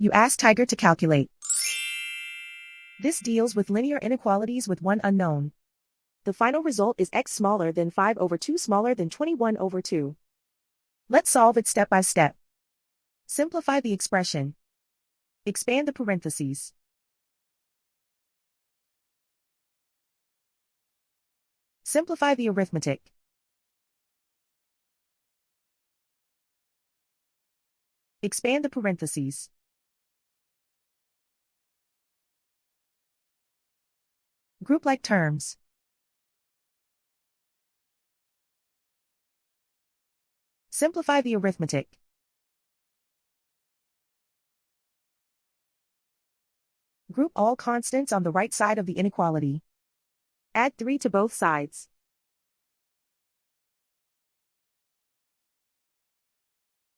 You ask Tiger to calculate. This deals with linear inequalities with one unknown. The final result is x smaller than 5/2 smaller than 21/2. Let's solve it step by step. Simplify the expression. Expand the parentheses. Simplify the arithmetic. Expand the parentheses. Group like terms. Simplify the arithmetic. Group all constants on the right side of the inequality. Add 3 to both sides.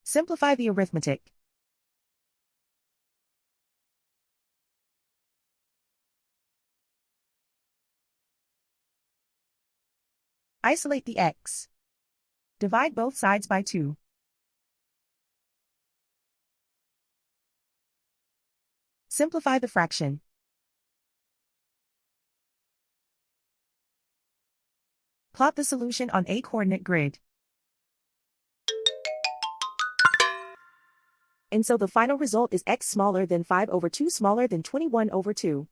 Simplify the arithmetic. Isolate the x. Divide both sides by 2. Simplify the fraction. Plot the solution on a coordinate grid. And so the final result is x smaller than 5/2 smaller than 21/2.